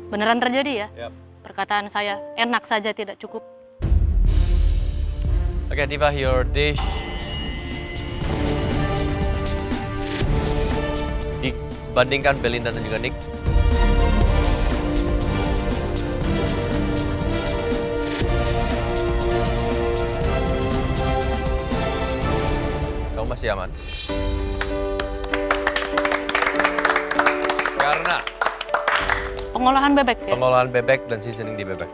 Beneran terjadi ya? Yep. Perkataan saya, enak saja tidak cukup. Okay, Diva, your dish. Dibandingkan Belinda dan juga Nick. Kamu masih aman? Karena Pengolahan bebek ya? pengolahan bebek dan seasoning di bebek.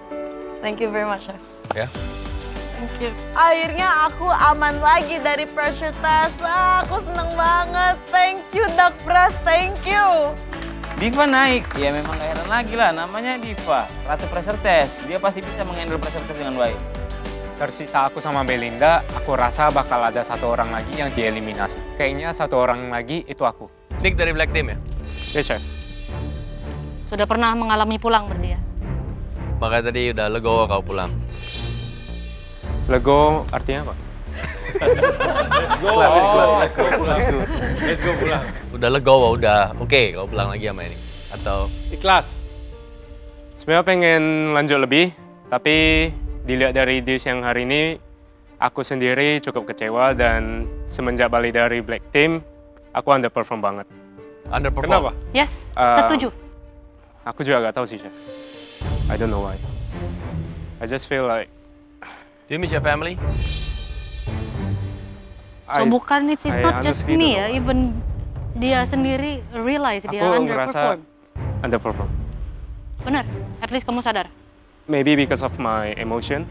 Thank you very much, Chef. Ya. Thank you. Akhirnya aku aman lagi dari pressure test. Aku seneng banget. Thank you, Duck Press. Thank you. Diva naik, ya memang gak heran lagi lah, namanya Diva, Ratu Pressure Test. Dia pasti bisa menghandle pressure test dengan baik. Tersisa aku sama Belinda, aku rasa bakal ada satu orang lagi yang dieliminasi. Kayaknya satu orang lagi itu aku. Nick dari Black Team ya? Yes, Chef. Sudah pernah mengalami pulang berarti ya? Makanya tadi udah legowo kau pulang. Lego artinya apa? Let's go pulang. Udah legowo, udah oke kau pulang lagi sama ini. Atau Ikhlas. Sebenarnya pengen lanjut lebih, tapi dilihat dari dish yang hari ini, aku sendiri cukup kecewa dan semenjak balik dari Black Team, aku underperform banget. underperform? Kenapa? Yes, Um, setuju. Aku juga gak tahu sih, Chef. I don't know why. I just feel like Do you miss your family? So bukan it's I not just honestly me don't ya, know. even dia sendiri realize dia aku ngerasa underperform. underperform. Benar, at least kamu sadar. Maybe because of my emotion,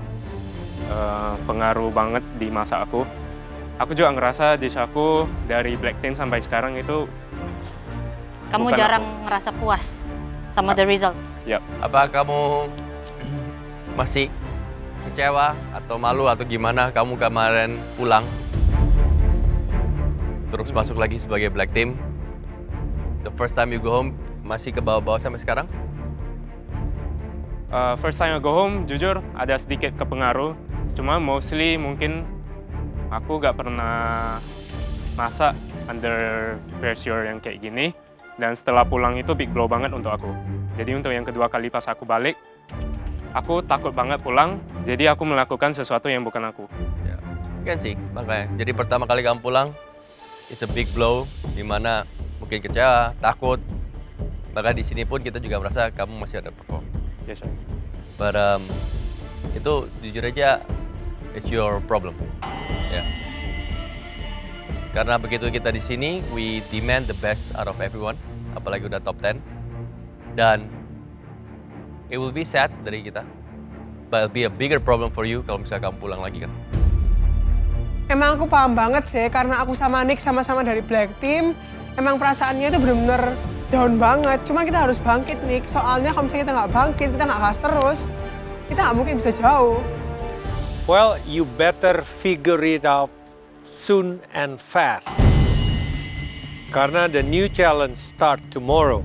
pengaruh banget di masa aku. Aku juga ngerasa dish aku dari Black Team sampai sekarang itu Kamu Bukan jarang ngerasa puas sama the result. Apa kamu masih kecewa atau malu atau gimana kamu kemarin pulang terus masuk lagi sebagai Black Team? The first time you go home masih ke bawah-bawah sampai sekarang? first time I go home, jujur ada sedikit kepengaruh. Cuma mostly mungkin aku gak pernah masak under pressure yang kayak gini. Dan setelah pulang itu big blow banget untuk aku. Jadi untuk yang kedua kali pas aku balik, aku takut banget pulang. Jadi aku melakukan sesuatu yang bukan aku. Ya, kan sih makanya. Jadi pertama kali kamu pulang, it's a big blow, dimana mungkin kecewa, takut. Bahkan di sini pun kita juga merasa kamu masih ada perform. Yes, Chef. But itu jujur aja, it's your problem. Ya. Karena begitu kita di sini, we demand the best out of everyone, apalagi udah top 10. Dan it will be sad dari kita, but it'll be a bigger problem for you kalau misalnya kamu pulang lagi kan. Emang aku paham banget sih, karena aku sama Nick sama-sama dari Black Team, emang perasaannya itu bener-bener down banget. Cuman kita harus bangkit, Nick. Soalnya kalau misalnya kita nggak bangkit, kita nggak gas terus, kita nggak mungkin bisa jauh. Well, you better figure it out soon and fast. Karena the new challenge start tomorrow.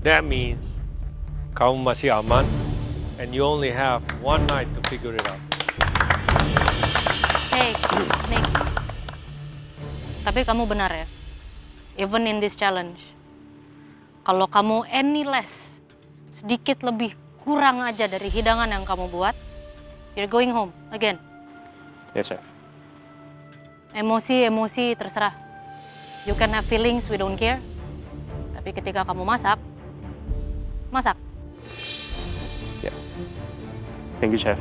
That means kamu masih aman and you only have one night to figure it out. Hey, Nick. Tapi kamu benar ya. Even in this challenge, kalau kamu any less, sedikit lebih kurang aja dari hidangan yang kamu buat, you're going home again. Yes, Chef. Emosi terserah. You can have feelings, we don't care. Tapi ketika kamu masak. Thank you, Chef.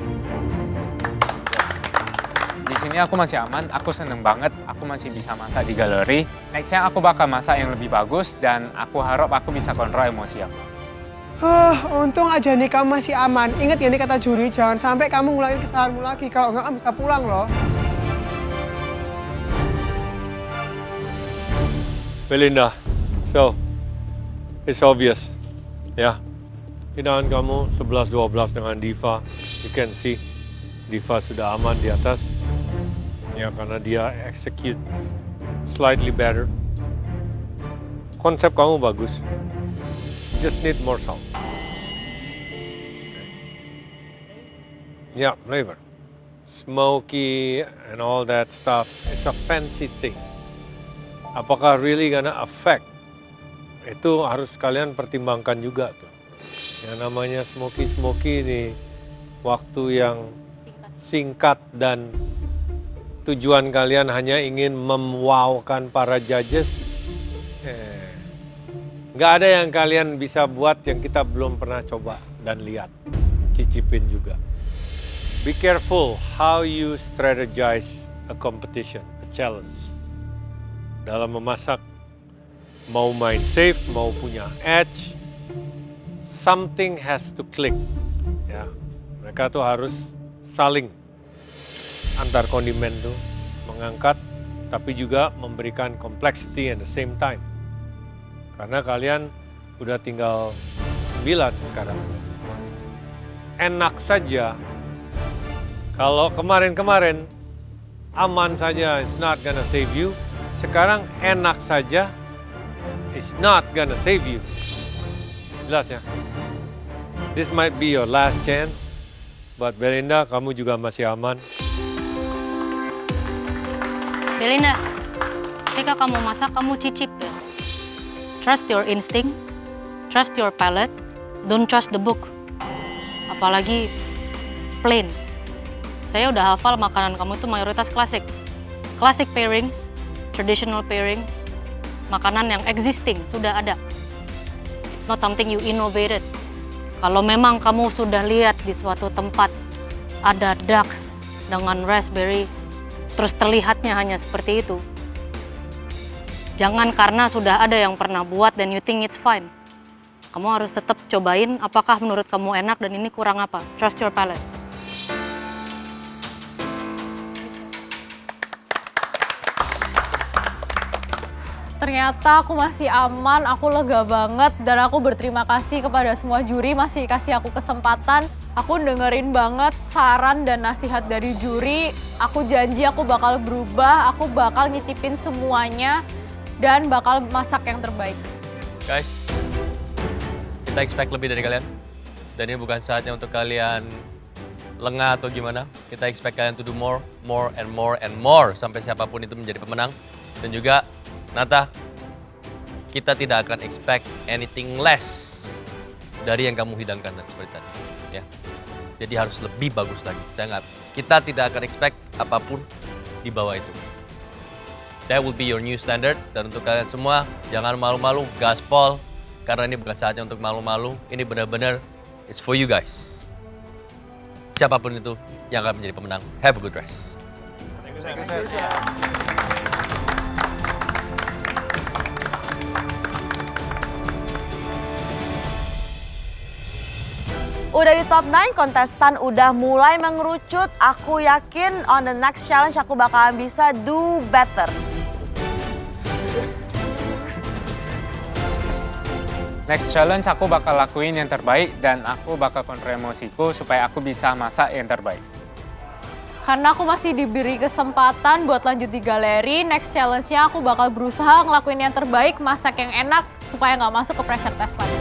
Di sini aku masih aman, aku seneng banget, aku masih bisa masak di galeri. Nextnya aku bakal masak yang lebih bagus dan aku harap aku bisa kontrol emosi aku. Untung aja nih kamu masih aman. Ingat ya nih kata juri, jangan sampai kamu ngulangin kesalahanmu lagi. Kalau nggak, kamu bisa pulang loh. Belinda, so it's obvious, ya. Hidangan kamu 11-12 dengan Diva. You can see Diva sudah aman di atas. Ya, karena dia execute slightly better. Konsep kamu bagus. Just need more salt. Yeah, flavor. Smoky and all that stuff. It's a fancy thing. Apakah really gonna affect Itu harus kalian pertimbangkan juga tuh. Yang namanya smoky ini waktu yang singkat dan tujuan kalian hanya ingin memwowkan para judges. Nggak ada yang kalian bisa buat yang kita belum pernah coba dan lihat, cicipin juga. Be careful how you strategize a competition, a challenge. Dalam memasak, mau main safe, mau punya edge, something has to click. Ya, mereka tuh harus saling antar kondimen tuh mengangkat, tapi juga memberikan complexity at the same time. Karena kalian udah tinggal 9 sekarang. Enak saja. Kalau kemarin-kemarin aman saja, it's not gonna save you. Sekarang enak saja, it's not gonna save you. Jelas ya? This might be your last chance. But Belinda, kamu juga masih aman. Belinda, ketika kamu masak, kamu cicip ya. Trust your instinct, trust your palate, don't trust the book. Apalagi plain. Saya udah hafal makanan kamu itu mayoritas klasik. Classic pairings, traditional pairings, makanan yang existing, sudah ada. It's not something you innovated. Kalau memang kamu sudah lihat di suatu tempat ada duck dengan raspberry, terus terlihatnya hanya seperti itu, jangan karena sudah ada yang pernah buat dan you think it's fine. Kamu harus tetap cobain apakah menurut kamu enak dan ini kurang apa. Trust your palate. Ternyata aku masih aman, aku lega banget, dan aku berterima kasih kepada semua juri masih kasih aku kesempatan. Aku dengerin banget saran dan nasihat dari juri. Aku janji aku bakal berubah, aku bakal nyicipin semuanya, dan bakal masak yang terbaik. Guys, kita expect lebih dari kalian. Dan ini bukan saatnya untuk kalian lengah atau gimana. Kita expect kalian to do more and more sampai siapapun itu menjadi pemenang. Dan juga Nata, kita tidak akan expect anything less dari yang kamu hidangkan seperti tadi. Ya. Jadi harus lebih bagus lagi. Kita tidak akan expect apapun di bawah itu. That will be your new standard. Dan untuk kalian semua, jangan malu-malu, gaspol. Karena ini bukan saatnya untuk malu-malu. Ini benar-benar, it's for you guys. Siapapun itu yang akan menjadi pemenang, have a good rest. Thank you. Udah di top 9, kontestan udah mulai mengerucut. Aku yakin on the next challenge aku bakalan bisa do better. Next challenge aku bakal lakuin yang terbaik dan aku bakal kontrol emosiku supaya aku bisa masak yang terbaik. Karena aku masih diberi kesempatan buat lanjut di galeri, next challenge-nya aku bakal berusaha ngelakuin yang terbaik, masak yang enak, supaya nggak masuk ke pressure test lagi.